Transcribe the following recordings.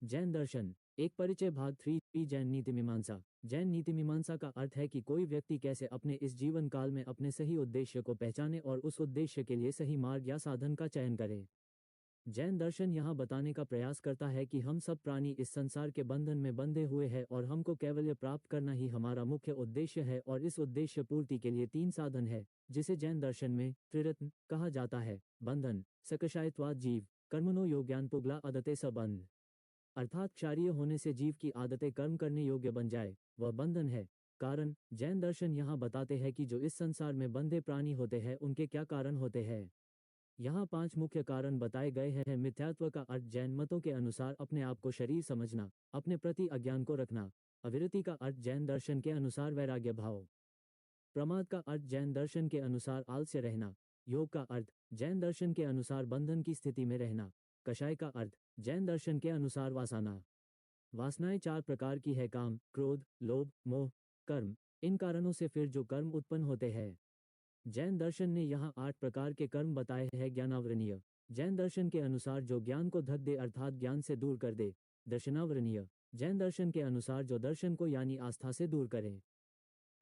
जैन दर्शन एक परिचय भाग 3 जैन नीति मीमांसा। जैन नीति मीमांसा का अर्थ है कि कोई व्यक्ति कैसे अपने इस जीवन काल में अपने सही उद्देश्य को पहचाने और उस उद्देश्य के लिए सही मार्ग या साधन का चयन करे। जैन दर्शन यहाँ बताने का प्रयास करता है कि हम सब प्राणी इस संसार के बंधन में बंधे हुए हैं और हमको कैवल्य प्राप्त करना ही हमारा मुख्य उद्देश्य है, और इस उद्देश्य पूर्ति के लिए 3 साधन है, जिसे जैन दर्शन में त्रिरत्न कहा जाता है। बंधन सकशायत्वाद जीव कर्मणो योग्यान पुगला अदते सबंध, अर्थात क्षारीय होने से जीव की आदतें कर्म करने योग्य बन जाए, वह बंधन है। कारण जैन दर्शन यहाँ बताते हैं कि जो इस संसार में बंधे प्राणी होते हैं उनके क्या कारण होते हैं। यहाँ 5 मुख्य कारण बताए गए हैं। मिथ्यात्व का अर्थ जैन मतों के अनुसार अपने आप को शरीर समझना, अपने प्रति अज्ञान को रखना। अविरति का अर्थ जैन दर्शन के अनुसार वैराग्य भाव। प्रमाद का अर्थ जैन दर्शन के अनुसार आलस्य रहना। योग का अर्थ जैन दर्शन के अनुसार बंधन की स्थिति में रहना। कषाय का अर्थ जैन दर्शन के अनुसार वासना। वासनाएं 4 प्रकार की है, काम, क्रोध, लोभ, मोह, कर्म। इन कारणों से फिर जो कर्म उत्पन्न होते हैं। जैन दर्शन ने यहाँ 8 प्रकार के कर्म बताए हैं। ज्ञानावरणीय जैन दर्शन के अनुसार जो ज्ञान को धक दे अर्थात ज्ञान से दूर कर दे। दर्शनावरणीय जैन दर्शन के अनुसार जो दर्शन को यानी आस्था से दूर करे।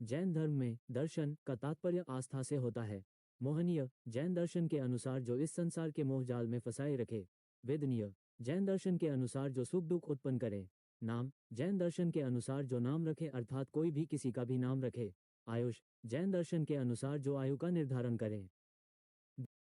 जैन धर्म में दर्शन का तात्पर्य आस्था से होता है। मोहनीय जैन दर्शन के अनुसार जो इस संसार के मोह जाल में फंसाए रखे। वेदनीय जैन दर्शन के अनुसार जो सुख दुख उत्पन्न करे। नाम जैन दर्शन के अनुसार जो नाम रखे अर्थात कोई भी किसी का भी नाम रखे। आयुष जैन दर्शन के अनुसार जो आयु का निर्धारण करे।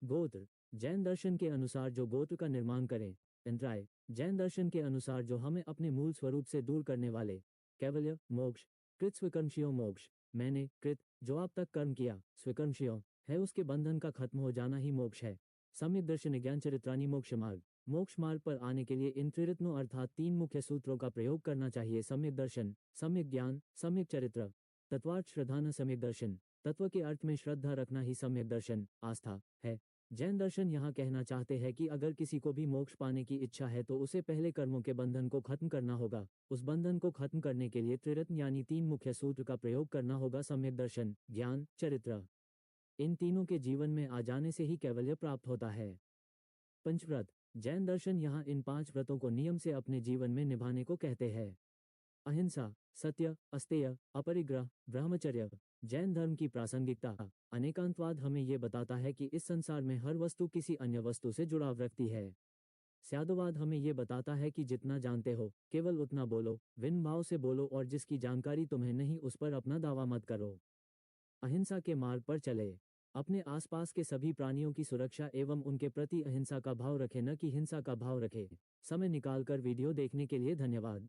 गोत्र जैन दर्शन के अनुसार जो गोत्र का निर्माण करे। अंतराय जैन दर्शन के अनुसार जो हमें अपने मूल स्वरूप से दूर करने वाले। कैवल्य मोक्ष कृत स्वीकर्मशियो मोक्ष मैंने कृत जो आप तक कर्म किया, स्वीकर्मशियो है उसके बंधन का खत्म हो जाना ही मोक्ष है। सम्यक दर्शन ज्ञान चरित्रानी मोक्ष मार्ग मोक्ष मार्ग पर आने के लिए इन त्रिरत्नों अर्थात 3 मुख्य सूत्रों का प्रयोग करना चाहिए। सम्यक दर्शन, सम्यक ज्ञान, सम्यक चरित्र। तत्वार्थ श्रद्धा न सम्यक दर्शन, तत्व के अर्थ में श्रद्धा रखना ही सम्यक दर्शन आस्था है। जैन दर्शन यहाँ कहना चाहते हैं कि अगर किसी को भी मोक्ष पाने की इच्छा है तो उसे पहले कर्मों के बंधन को खत्म करना होगा। उस बंधन को खत्म करने के लिए त्रिरत्न यानी 3 मुख्य सूत्र का प्रयोग करना होगा। सम्यक दर्शन, ज्ञान, चरित्र। इन तीनों के जीवन में आ जाने से ही कैवल्य प्राप्त होता है। पंचव्रत जैन दर्शन यहाँ इन 5 व्रतों को नियम से अपने जीवन में निभाने को कहते हैं। अहिंसा, सत्य, अस्तेय, अपरिग्रह, ब्रह्मचर्य। जैन धर्म की प्रासंगिकता अनेकांतवाद हमें ये बताता है कि इस संसार में हर वस्तु किसी अन्य वस्तु से जुड़ाव रखती है। स्यादवाद हमें ये बताता है कि जितना जानते हो केवल उतना बोलो, विन भाव से बोलो और जिसकी जानकारी तुम्हें नहीं उस पर अपना दावा मत करो। अहिंसा के मार्ग पर चले, अपने आसपास के सभी प्राणियों की सुरक्षा एवं उनके प्रति अहिंसा का भाव रखें, न कि हिंसा का भाव रखें। समय निकालकर वीडियो देखने के लिए धन्यवाद।